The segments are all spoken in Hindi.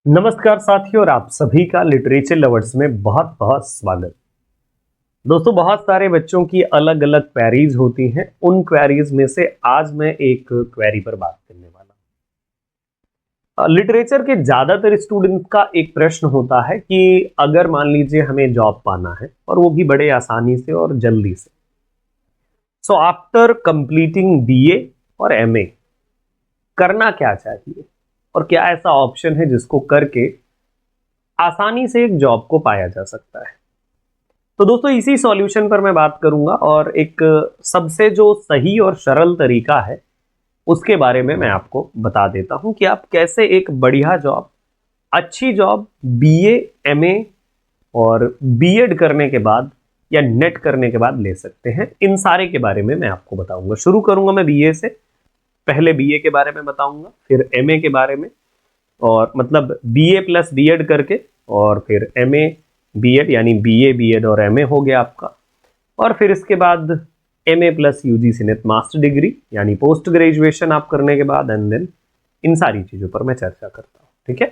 नमस्कार साथियों और आप सभी का लिटरेचर लवर्स में बहुत बहुत स्वागत। दोस्तों, बहुत सारे बच्चों की अलग अलग क्वेरीज होती हैं। उन क्वेरीज में से आज मैं एक क्वेरी पर बात करने वाला हूं। लिटरेचर के ज्यादातर स्टूडेंट्स का एक प्रश्न होता है कि अगर मान लीजिए हमें जॉब पाना है और वो भी बड़े आसानी से और जल्दी से, सो आफ्टर कंप्लीटिंग बीए और एमए करना क्या चाहिए और क्या ऐसा ऑप्शन है जिसको करके आसानी से एक जॉब को पाया जा सकता है। तो दोस्तों, इसी सॉल्यूशन पर मैं बात करूंगा और एक सबसे जो सही और सरल तरीका है उसके बारे में मैं आपको बता देता हूं कि आप कैसे एक बढ़िया जॉब, अच्छी जॉब बीए, एमए और बीएड करने के बाद या नेट करने के बाद ले सकते हैं। इन सारे के बारे में मैं आपको बताऊंगा। शुरू करूंगा मैं बीए से। पहले बीए के बारे में बताऊंगा, फिर एमए के बारे में, और मतलब बीए प्लस बीएड करके, और फिर एमए बीएड यानी बीए बीएड और एमए हो गया आपका। और फिर इसके बाद MA plus UGC net master degree यानी पोस्ट ग्रेजुएशन आप करने के बाद, एंड देन इन सारी चीजों पर मैं चर्चा करता हूँ। ठीक है,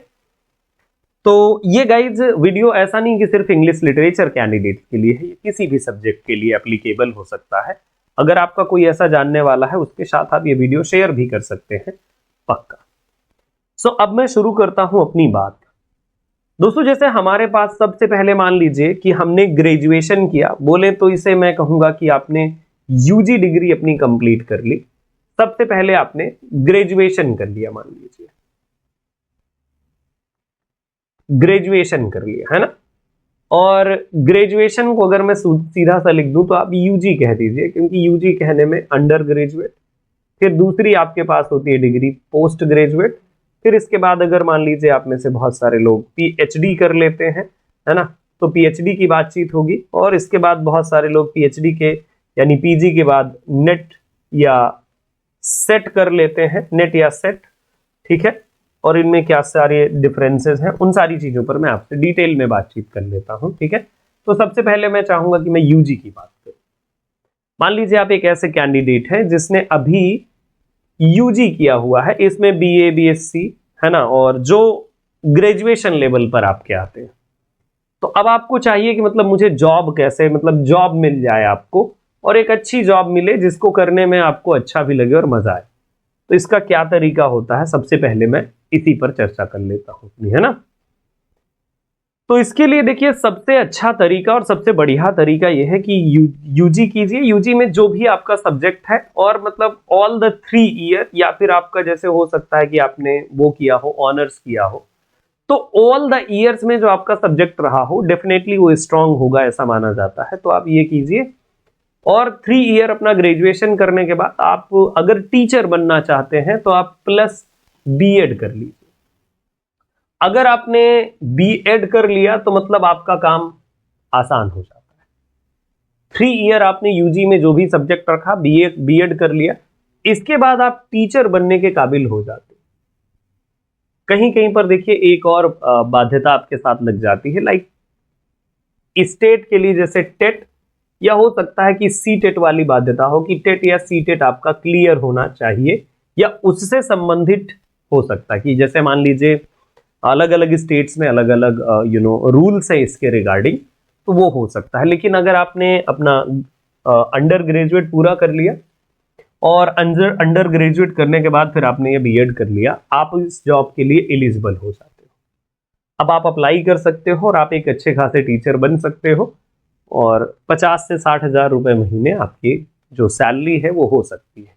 तो ये गाइज वीडियो ऐसा नहीं कि सिर्फ इंग्लिश लिटरेचर कैंडिडेट के लिए है, ये किसी भी सब्जेक्ट के लिए एप्लीकेबल हो सकता है। अगर आपका कोई ऐसा जानने वाला है उसके साथ आप ये वीडियो शेयर भी कर सकते हैं, पक्का। सो अब मैं शुरू करता हूं अपनी बात। दोस्तों, जैसे हमारे पास सबसे पहले मान लीजिए कि हमने ग्रेजुएशन किया, बोले तो इसे मैं कहूंगा कि आपने यूजी डिग्री अपनी कंप्लीट कर ली। सबसे पहले आपने ग्रेजुएशन कर लिया, मान लीजिए ग्रेजुएशन कर लिया है ना। और ग्रेजुएशन को अगर मैं सीधा सा लिख दूं तो आप यूजी कह दीजिए, क्योंकि यूजी कहने में अंडर ग्रेजुएट। फिर दूसरी आपके पास होती है डिग्री पोस्ट ग्रेजुएट। फिर इसके बाद अगर मान लीजिए आप में से बहुत सारे लोग पीएचडी कर लेते हैं, है ना, तो पीएचडी की बातचीत होगी। और इसके बाद बहुत सारे लोग पीएचडी के यानी पीजी के बाद नेट या सेट कर लेते हैं, नेट या सेट। ठीक है, और इनमें क्या सारे डिफरेंसेस हैं उन सारी चीजों पर मैं आपसे डिटेल में बातचीत कर लेता हूं। ठीक है, तो सबसे पहले मैं चाहूंगा कि मैं यूजी की बात करूं। मान लीजिए आप एक ऐसे कैंडिडेट हैं जिसने अभी यूजी किया हुआ है, इसमें बीए बीएससी है ना, और जो ग्रेजुएशन लेवल पर आपके आते हैं। तो अब आपको चाहिए कि मतलब मुझे जॉब कैसे, मतलब जॉब मिल जाए आपको, और एक अच्छी जॉब मिले जिसको करने में आपको अच्छा भी लगे और मजा आए। तो इसका क्या तरीका होता है, सबसे पहले मैं इसी पर चर्चा कर लेता हूं, है ना। तो इसके लिए देखिए, सबसे अच्छा तरीका और सबसे बढ़िया तरीका यह है कि यूजी कीजिए। यूजी में जो भी आपका सब्जेक्ट है, और मतलब ऑल द 3 ईयर, या फिर आपका जैसे हो सकता है कि आपने वो किया हो, ऑनर्स किया हो, तो ऑल द ईयर्स में जो आपका सब्जेक्ट रहा हो डेफिनेटली वो स्ट्रांग होगा, ऐसा माना जाता है। तो आप ये कीजिए। और 3 ईयर अपना ग्रेजुएशन करने के बाद आप अगर टीचर बनना चाहते हैं तो आप प्लस बीएड कर लीजिए। अगर आपने बीएड कर लिया तो मतलब आपका काम आसान हो जाता है। 3 ईयर आपने यूजी में जो भी सब्जेक्ट रखा, बीएड कर लिया, इसके बाद आप टीचर बनने के काबिल हो जाते हैं। कहीं कहीं पर देखिए एक और बाध्यता आपके साथ लग जाती है, लाइक स्टेट के लिए जैसे टेट, या हो सकता है कि सी टेट वाली बाध्यता हो कि टेट या सी टेट आपका क्लियर होना चाहिए, या उससे संबंधित हो सकता है कि जैसे मान लीजिए अलग अलग स्टेट्स में अलग अलग रूल्स है इसके रिगार्डिंग, तो वो हो सकता है। लेकिन अगर आपने अपना अंडर ग्रेजुएट पूरा कर लिया और अंडर ग्रेजुएट करने के बाद फिर आपने ये बीएड कर लिया, आप इस जॉब के लिए एलिजिबल हो जाते हो। अब आप अप्लाई कर सकते हो और आप एक अच्छे खासे टीचर बन सकते हो, और 50 से 60 हजार रुपए महीने आपकी जो सैलरी है वो हो सकती है।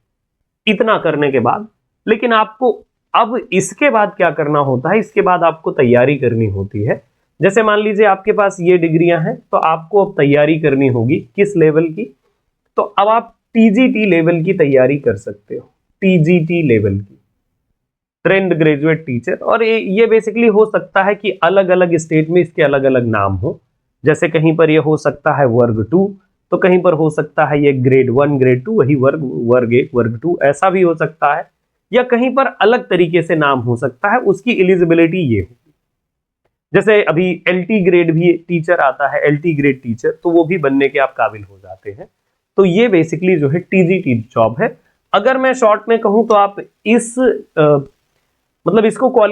इतना करने के बाद लेकिन आपको अब इसके बाद क्या करना होता है, इसके बाद आपको तैयारी करनी होती है। जैसे मान लीजिए आपके पास ये डिग्रियां हैं, तो आपको अब तैयारी करनी होगी किस लेवल की, तो अब आप टीजीटी लेवल की तैयारी कर सकते हो। टीजीटी लेवल की, ट्रेंड ग्रेजुएट टीचर। और ये बेसिकली हो सकता है कि अलग अलग स्टेट में इसके अलग अलग नाम हो। जैसे कहीं पर ये हो सकता है वर्ग 2, तो कहीं पर हो सकता है ये ग्रेड 1 ग्रेड 2, वही वर्ग 1 वर्ग 2, ऐसा भी हो सकता है। या कहीं पर अलग तरीके से नाम हो सकता है, उसकी एलिजिबिलिटी ये होगी। जैसे अभी एलटी ग्रेड भी टीचर आता है, एलटी ग्रेड टीचर, तो वो भी बनने के आप काबिल हो जाते हैं। तो ये बेसिकली जो है टीजीटी जॉब है। अगर मैं शॉर्ट में कहूं तो आप इस मतलब इसको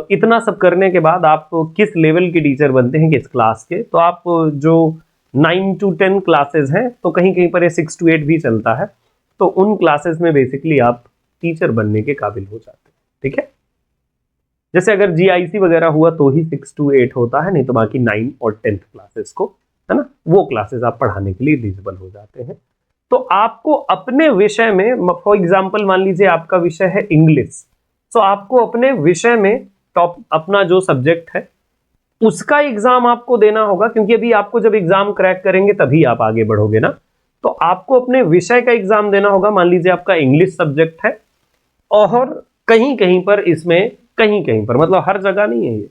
इतना सब करने के बाद आप किस लेवल के टीचर बनते हैं, किस क्लास के, तो आप जो 9 to 10 क्लासेस हैं, तो कहीं कहीं पर ये 6 to 8 भी चलता है, तो उन क्लासेस में बेसिकली आप टीचर बनने के काबिल हो जाते हैं। ठीक है, जैसे अगर GIC वगैरह हुआ तो ही 6 to 8 होता है, नहीं तो बाकी 9 और 10th क्लासेस को, है ना, वो क्लासेस आप पढ़ाने के लिए एलिजिबल हो जाते हैं। तो आपको अपने विषय में, फॉर एग्जाम्पल मान लीजिए आपका विषय है इंग्लिश, तो आपको अपने विषय में टॉप अपना जो सब्जेक्ट है उसका एग्जाम आपको देना होगा, क्योंकि अभी आपको जब एग्जाम क्रैक करेंगे तभी आप आगे बढ़ोगे ना। तो आपको अपने विषय का एग्जाम देना होगा। मान लीजिए आपका इंग्लिश सब्जेक्ट है और कहीं कहीं पर इसमें, कहीं कहीं पर, मतलब हर जगह नहीं है ये,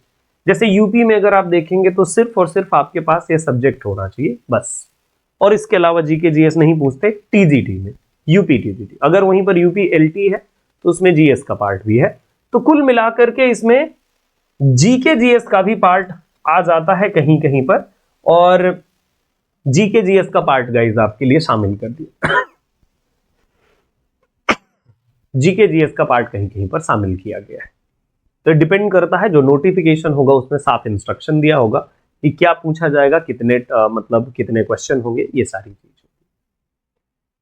जैसे यूपी में अगर आप देखेंगे तो सिर्फ और सिर्फ आपके पास ये सब्जेक्ट होना चाहिए बस, और इसके अलावा जीके जीएस नहीं पूछते। टीजीटी में, यूपी टीजीटी, अगर वहीं पर यूपी एलटी है तो उसमें जीएस का पार्ट भी है। तो कुल मिलाकर के इसमें जीके जीएस का भी पार्ट आ जाता है कहीं कहीं पर, और जीके जीएस का पार्ट गाइस आपके लिए शामिल कर दिया। जीके जीएस का पार्ट कहीं कहीं पर शामिल किया गया है। तो डिपेंड करता है, जो नोटिफिकेशन होगा उसमें साफ इंस्ट्रक्शन दिया होगा कि क्या पूछा जाएगा, कितने मतलब कितने क्वेश्चन होंगे, ये सारी चीज।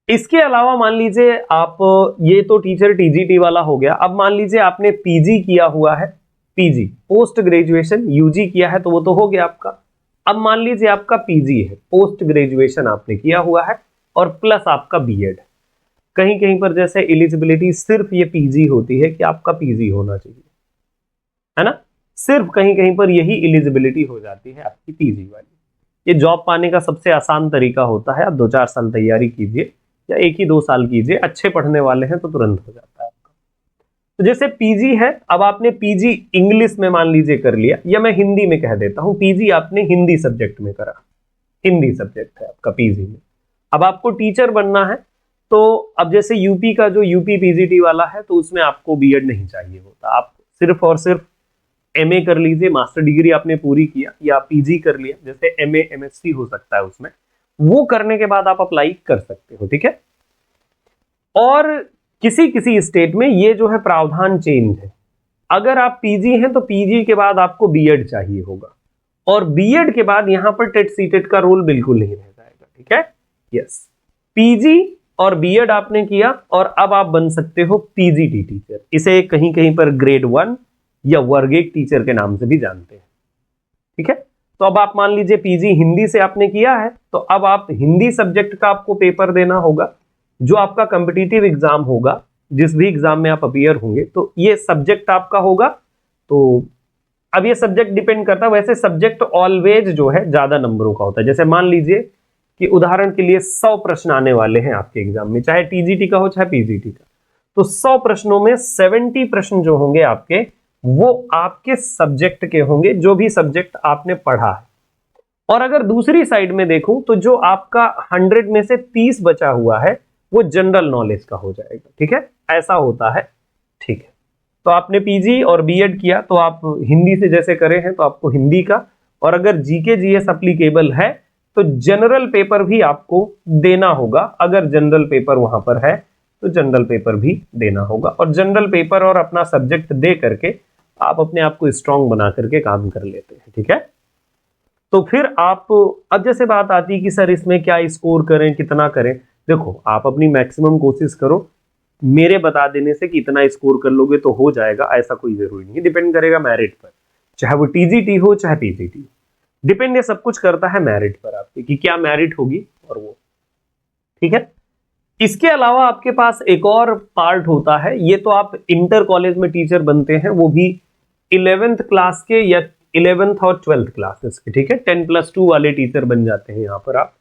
इसके अलावा मान लीजिए आप, ये तो टीचर टीजीटी वाला हो गया। अब मान लीजिए आपने पीजी किया हुआ है, पीजी पोस्ट ग्रेजुएशन, यूजी किया है तो वो तो हो गया आपका। अब मान लीजिए आपका पीजी है, पोस्ट ग्रेजुएशन आपने किया हुआ है और प्लस आपका बीएड। कहीं कहीं पर जैसे एलिजिबिलिटी सिर्फ ये पीजी होती है कि आपका पीजी होना चाहिए, है ना, सिर्फ कहीं कहीं पर यही एलिजिबिलिटी हो जाती है आपकी पीजी वाली। ये जॉब पाने का सबसे आसान तरीका होता है। आप 2-4 साल तैयारी कीजिए या 1 ही 2 साल कीजिए, अच्छे पढ़ने वाले हैं तो तुरंत हो जाता है आपका। तो जैसे पीजी है, अब आपने पीजी इंग्लिश में मान लीजिए कर लिया, या मैं हिंदी में कह देता हूं, पीजी आपने हिंदी सब्जेक्ट में करा, हिंदी सब्जेक्ट है आपका पीजी में। अब आपको टीचर बनना है, तो अब जैसे यूपी का जो यूपी पीजीटी वाला है तो उसमें आपको बीएड नहीं चाहिए होता, आप सिर्फ और सिर्फ एमए कर लीजिए, मास्टर डिग्री आपने पूरी किया, या पीजी कर लिया, जैसे एमए एमएससी हो सकता है उसमें, वो करने के बाद आप अप्लाई कर सकते हो। ठीक है, और किसी किसी स्टेट में ये जो है प्रावधान चेंज है। अगर आप पीजी हैं तो पीजी के बाद आपको बीएड चाहिए होगा, और बीएड के बाद यहां पर टेट सीटेट का रोल बिल्कुल नहीं रह जाएगा। ठीक है, यस, पीजी और बीएड आपने किया और अब आप बन सकते हो पीजीटी टीचर। इसे कहीं कहीं पर ग्रेड 1 या वर्ग 1 टीचर के नाम से भी जानते हैं। ठीक है, तो अब आप मान लीजिए पीजी हिंदी से आपने किया है, तो अब आप हिंदी सब्जेक्ट का आपको पेपर देना होगा। जो आपका कॉम्पिटिटिव एग्जाम होगा, जिस भी एग्जाम में आप अपीयर होंगे, तो ये सब्जेक्ट आपका होगा। तो अब ये सब्जेक्ट डिपेंड करता है, वैसे सब्जेक्ट ऑलवेज जो है ज्यादा नंबरों का होता है। जैसे मान लीजिए कि उदाहरण के लिए 100 प्रश्न आने वाले हैं आपके एग्जाम में, चाहे टीजीटी का हो चाहे पीजीटी का, तो 100 प्रश्नों में 70 प्रश्न जो होंगे आपके, वो आपके सब्जेक्ट के होंगे, जो भी सब्जेक्ट आपने पढ़ा है। और अगर दूसरी साइड में देखूं तो जो आपका 100 में से 30 बचा हुआ है वो जनरल नॉलेज का हो जाएगा। ठीक है, ऐसा होता है। ठीक है, तो आपने पीजी और बीएड किया तो आप हिंदी से जैसे करे हैं तो आपको हिंदी का, और अगर जीके जीएस एप्लीकेबल है तो जनरल पेपर भी आपको देना होगा। अगर जनरल पेपर वहां पर है तो जनरल पेपर भी देना होगा, और जनरल पेपर और अपना सब्जेक्ट दे करके आप अपने आप को स्ट्रांग बना करके काम कर लेते हैं। ठीक है, तो फिर आप, अब जैसे बात आती है कि सर इसमें क्या स्कोर करें, कितना करें। देखो, आप अपनी मैक्सिमम कोशिश करो, मेरे बता देने से कि इतना स्कोर कर लोगे तो हो जाएगा, ऐसा कोई जरूरी नहीं है। डिपेंड करेगा मेरिट पर, चाहे वो टीजीटी हो चाहे पीजीटी, डिपेंड ये सब कुछ करता है मेरिट पर आपके, कि क्या मेरिट होगी और वो। ठीक है, इसके अलावा आपके पास एक और पार्ट होता है, ये तो आप इंटर कॉलेज में टीचर बनते हैं, वो भी 11th क्लास के या 11th और 12th क्लासेस के। ठीक है, 10+2 वाले टीचर बन जाते हैं यहाँ पर आप,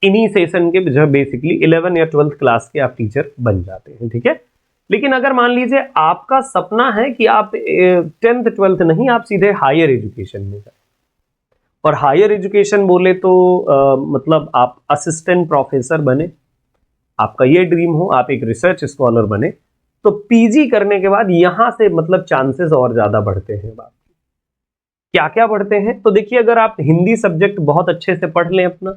इन्हीं सेशन के जब बेसिकली 11 या 12th क्लास के आप टीचर बन जाते हैं। ठीक है, लेकिन अगर मान लीजिए आपका सपना है कि आप 10th 12th नहीं, आप सीधे हायर एजुकेशन में जाए, और हायर एजुकेशन बोले तो मतलब आप असिस्टेंट प्रोफेसर बने, आपका ये ड्रीम हो, आप एक रिसर्च स्कॉलर बने, तो पीजी करने के बाद यहां से मतलब चांसेस और ज्यादा बढ़ते हैं। बात क्या क्या बढ़ते हैं, तो देखिए, अगर आप हिंदी सब्जेक्ट बहुत अच्छे से पढ़ लें अपना,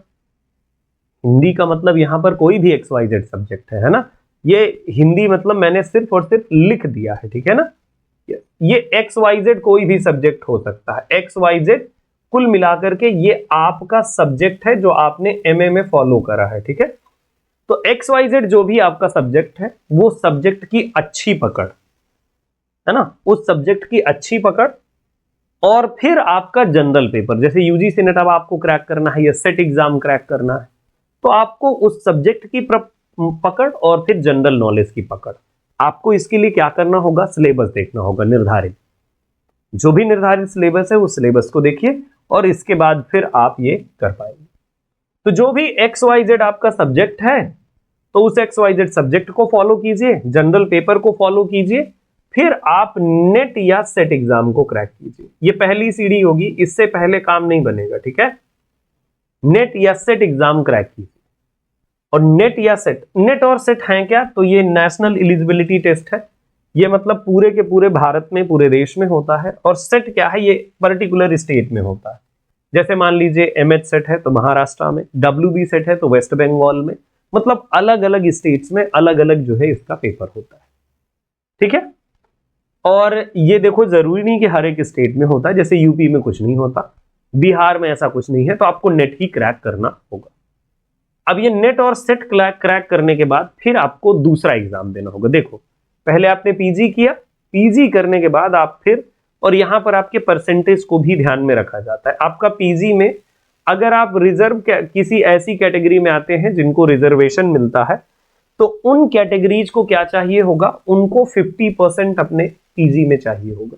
हिंदी का मतलब यहां पर कोई भी XYZ सब्जेक्ट है ना, ये हिंदी मतलब मैंने सिर्फ और सिर्फ लिख दिया है। ठीक है ना, ये एक्स वाई जेड कोई भी सब्जेक्ट हो सकता है। एक्स वाई जेड कुल मिलाकर के ये आपका सब्जेक्ट है जो आपने एमए में फॉलो करा है, ठीक है। तो एक्स वाई जेड जो भी आपका सब्जेक्ट है वो सब्जेक्ट की अच्छी पकड़ है ना, उस सब्जेक्ट की अच्छी पकड़, और फिर आपका जनरल पेपर, जैसे यूजीसी नेट अब आपको क्रैक करना है या सेट एग्जाम क्रैक करना है, तो आपको उस सब्जेक्ट की पकड़ और फिर जनरल नॉलेज की पकड़। आपको इसके लिए क्या करना होगा, सिलेबस देखना होगा निर्धारित, जो भी निर्धारित सिलेबस है उस सिलेबस को देखिए और इसके बाद फिर आप ये कर पाएंगे। तो जो भी एक्स वाई जेड आपका सब्जेक्ट है तो उस एक्स वाई जेड सब्जेक्ट को फॉलो कीजिए, जनरल पेपर को फॉलो कीजिए, फिर आप नेट या सेट एग्जाम को क्रैक कीजिए। ये पहली सीढ़ी होगी, इससे पहले काम नहीं बनेगा, ठीक है। नेट या सेट एग्जाम क्रैक कीजिए। और नेट या सेट, नेट और सेट हैं क्या, तो ये नेशनल एलिजिबिलिटी टेस्ट है, ये मतलब पूरे के पूरे भारत में पूरे देश में होता है। और सेट क्या है, ये पर्टिकुलर स्टेट में होता है। जैसे मान लीजिए एमएच सेट है तो महाराष्ट्र में, डब्ल्यूबी सेट है तो वेस्ट बंगाल में, मतलब अलग अलग स्टेट्स में अलग अलग जो है इसका पेपर होता है, ठीक है। और ये देखो जरूरी नहीं कि हर एक स्टेट में होता है, जैसे यूपी में कुछ नहीं होता, बिहार में ऐसा कुछ नहीं है, तो आपको नेट ही क्रैक करना होगा। अब ये नेट और सेट क्रैक करने के बाद फिर आपको दूसरा एग्जाम देना होगा। देखो पहले आपने पीजी किया, पीजी करने के बाद आप फिर, और यहां पर आपके परसेंटेज को भी ध्यान में रखा जाता है। आपका पीजी में अगर आप रिजर्व किसी ऐसी कैटेगरी में आते हैं जिनको रिजर्वेशन मिलता है, तो उन कैटेगरीज को क्या चाहिए होगा, उनको 50% अपने पीजी में चाहिए होगा।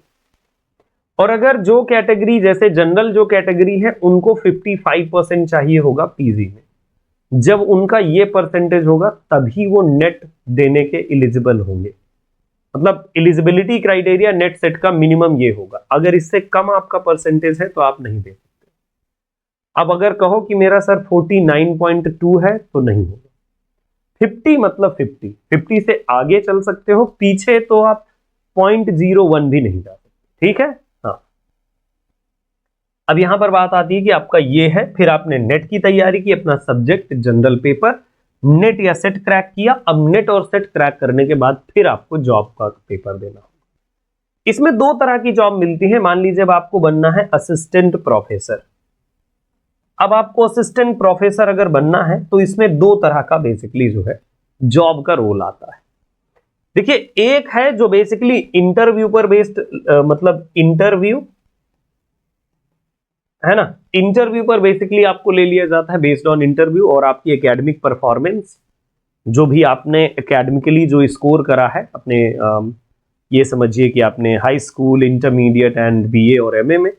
और अगर जो कैटेगरी, जैसे जनरल जो कैटेगरी है, उनको 55% चाहिए होगा पीजी में। जब उनका ये परसेंटेज होगा तभी वो नेट देने के एलिजिबल होंगे। मतलब एलिजिबिलिटी क्राइटेरिया नेट सेट का मिनिमम ये होगा, अगर इससे कम आपका परसेंटेज है तो आप नहीं दे सकते। अब अगर कहो कि मेरा सर 49.2 है तो नहीं होगा। 50 मतलब 50 से आगे चल सकते हो, पीछे तो आप 0.01 भी नहीं जा सकते, ठीक है। हाँ, अब यहां पर बात आती है कि आपका ये है, फिर आपने नेट की तैयारी की, अपना सब्जेक्ट जनरल पेपर, नेट या सेट क्रैक किया। अब नेट और सेट क्रैक करने के बाद फिर आपको जॉब का पेपर देना होगा। इसमें दो तरह की जॉब मिलती है। मान लीजिए अब आपको बनना है असिस्टेंट प्रोफेसर। अब आपको असिस्टेंट प्रोफेसर अगर बनना है तो इसमें दो तरह का बेसिकली जो है जॉब का रोल आता है। देखिए, एक है जो बेसिकली इंटरव्यू पर बेस्ड, मतलब इंटरव्यू है ना, इंटरव्यू पर बेसिकली आपको ले लिया जाता है, बेस्ड ऑन इंटरव्यू और आपकी एकेडमिक परफॉर्मेंस, जो भी आपने एकेडमिकली जो स्कोर करा है अपने, ये समझिए कि आपने high school, intermediate and BA और एमए में।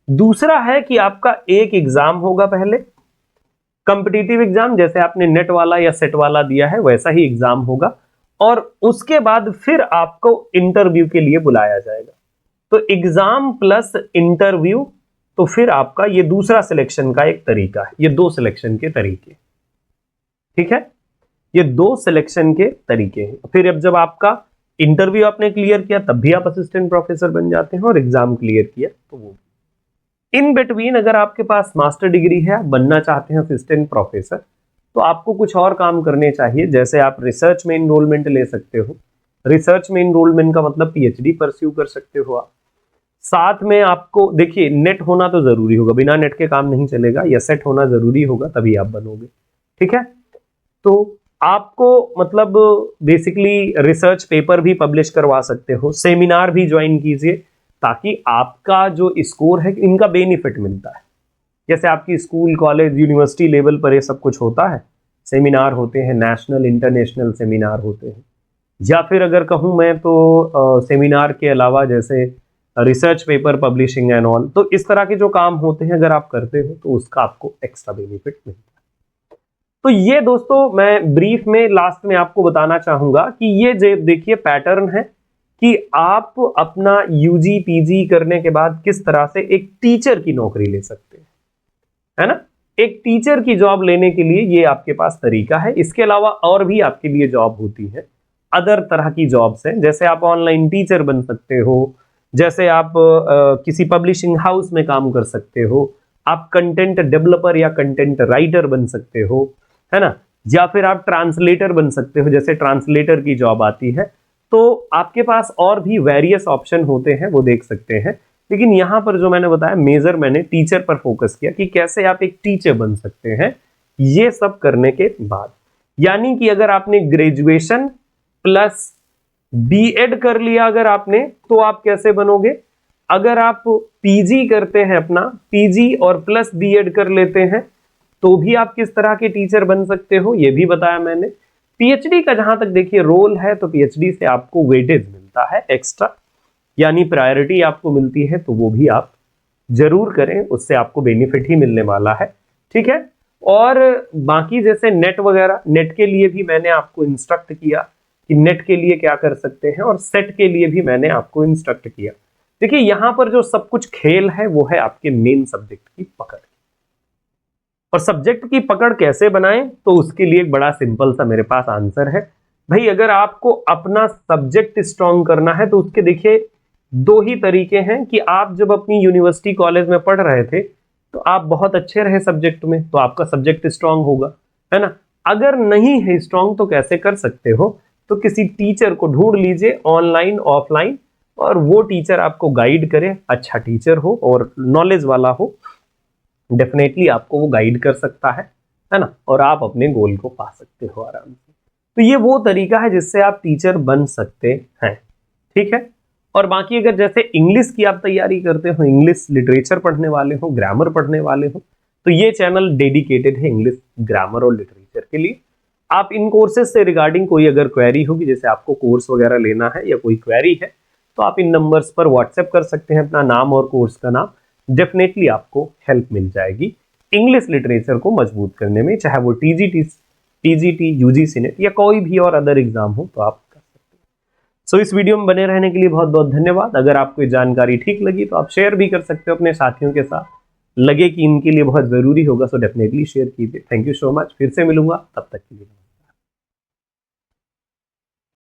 दूसरा है कि आपका एक एग्जाम होगा पहले, कॉम्पिटिटिव एग्जाम, जैसे आपने नेट वाला या सेट वाला दिया है वैसा ही एग्जाम होगा, और उसके बाद फिर आपको इंटरव्यू के लिए बुलाया जाएगा। तो एग्जाम प्लस इंटरव्यू, तो फिर आपका ये दूसरा सिलेक्शन का एक तरीका है। ये दो सिलेक्शन के तरीके, ठीक है, ये दो सिलेक्शन के तरीके हैं। फिर अब जब आपका इंटरव्यू आपने क्लियर किया तब भी आप असिस्टेंट प्रोफेसर बन जाते हैं, और एग्जाम क्लियर किया तो वो। इन बिटवीन अगर आपके पास मास्टर डिग्री है, आप बनना चाहते हैं असिस्टेंट प्रोफेसर, तो आपको कुछ और काम करने चाहिए। जैसे आप रिसर्च में इनरोलमेंट ले सकते हो। रिसर्च में इनरोलमेंट का मतलब पीएचडी परस्यू कर सकते हो आप। साथ में आपको देखिए, नेट होना तो जरूरी होगा, बिना नेट के काम नहीं चलेगा, या सेट होना जरूरी होगा तभी आप बनोगे, ठीक है। तो आपको मतलब बेसिकली रिसर्च पेपर भी पब्लिश करवा सकते हो, सेमिनार भी ज्वाइन कीजिए, ताकि आपका जो स्कोर है इनका बेनिफिट मिलता है। जैसे आपकी स्कूल, कॉलेज, यूनिवर्सिटी लेवल पर ये सब कुछ होता है, सेमिनार होते हैं, नेशनल इंटरनेशनल सेमिनार होते हैं। या फिर अगर कहूँ मैं तो सेमिनार के अलावा जैसे research paper publishing and all, तो इस तरह के जो काम होते हैं अगर आप करते हो तो उसका आपको एक्स्ट्रा बेनिफिट मिलता है। तो ये दोस्तों मैं ब्रीफ में लास्ट में आपको बताना चाहूंगा कि ये देखिए पैटर्न है कि आप अपना यूजी पीजी करने के बाद किस तरह से एक टीचर की नौकरी ले सकते हैं, है ना। एक टीचर की जॉब लेने के लिए ये आपके पास तरीका है। इसके अलावा और भी आपके लिए जॉब होती है, अदर तरह की जॉब्स हैं। जैसे आप ऑनलाइन टीचर बन सकते हो, जैसे आप किसी पब्लिशिंग हाउस में काम कर सकते हो, आप कंटेंट डेवलपर या कंटेंट राइटर बन सकते हो, है ना, या फिर आप ट्रांसलेटर बन सकते हो। जैसे ट्रांसलेटर की जॉब आती है, तो आपके पास और भी वेरियस ऑप्शन होते हैं, वो देख सकते हैं, लेकिन यहां पर जो मैंने बताया मेजर मैंने टीचर पर फोकस किया कि कैसे आप एक टीचर बन सकते हैं। ये सब करने के बाद, यानी कि अगर आपने ग्रेजुएशन प्लस बीएड कर लिया अगर आपने, तो आप कैसे बनोगे। अगर आप पीजी करते हैं, अपना पीजी और प्लस बीएड कर लेते हैं, तो भी आप किस तरह के टीचर बन सकते हो, ये भी बताया मैंने। पीएचडी का जहां तक देखिए रोल है, तो पीएचडी से आपको वेटेज मिलता है एक्स्ट्रा, यानी प्रायोरिटी आपको मिलती है, तो वो भी आप जरूर करें, उससे आपको बेनिफिट ही मिलने वाला है। ठीक है, और बाकी जैसे नेट वगैरह, नेट के लिए भी मैंने आपको इंस्ट्रक्ट किया कि नेट के लिए क्या कर सकते हैं, और सेट के लिए भी मैंने आपको इंस्ट्रक्ट किया। देखिए यहां पर जो सब कुछ खेल है वो है आपके मेन सब्जेक्ट की पकड़, और सब्जेक्ट की पकड़ कैसे बनाएं, तो उसके लिए एक बड़ा सिंपल सा मेरे पास आंसर है। भाई अगर आपको अपना सब्जेक्ट स्ट्रांग करना है, तो उसके देखिए दो ही तरीके हैं कि आप जब अपनी यूनिवर्सिटी कॉलेज में पढ़ रहे थे, तो आप बहुत अच्छे रहे सब्जेक्ट में, तो आपका सब्जेक्ट स्ट्रांग होगा, है ना। अगर नहीं है स्ट्रांग, तो कैसे कर सकते हो, तो किसी टीचर को ढूंढ लीजिए, ऑनलाइन ऑफलाइन, और वो टीचर आपको गाइड करे, अच्छा टीचर हो और नॉलेज वाला हो, डेफिनेटली आपको वो गाइड कर सकता है ना, और आप अपने गोल को पा सकते हो आराम से। तो ये वो तरीका है जिससे आप टीचर बन सकते हैं। ठीक है, और बाकी अगर जैसे इंग्लिश की आप तैयारी करते हो, इंग्लिश लिटरेचर पढ़ने वाले हो, ग्रामर पढ़ने वाले हो, तो ये चैनल डेडिकेटेड है इंग्लिश ग्रामर और लिटरेचर के लिए। आप इन कोर्सेज से रिगार्डिंग कोई अगर क्वेरी होगी, जैसे आपको कोर्स वगैरह लेना है या कोई क्वेरी है, तो आप इन नंबर्स पर व्हाट्सएप कर सकते हैं अपना नाम और कोर्स का नाम, डेफिनेटली आपको हेल्प मिल जाएगी इंग्लिश लिटरेचर को मजबूत करने में, चाहे वो टीजीटी, यूजीसी नेट या कोई भी और अदर एग्जाम हो, तो आप कर सकते हैं। सो इस वीडियो में बने रहने के लिए बहुत बहुत धन्यवाद। अगर आपको ये जानकारी ठीक लगी तो आप शेयर भी कर सकते हो अपने साथियों के साथ, लगे कि इनके लिए बहुत जरूरी होगा, सो डेफिनेटली शेयर कीजिए। थैंक यू सो मच, फिर से मिलूंगा, तब तक के लिए।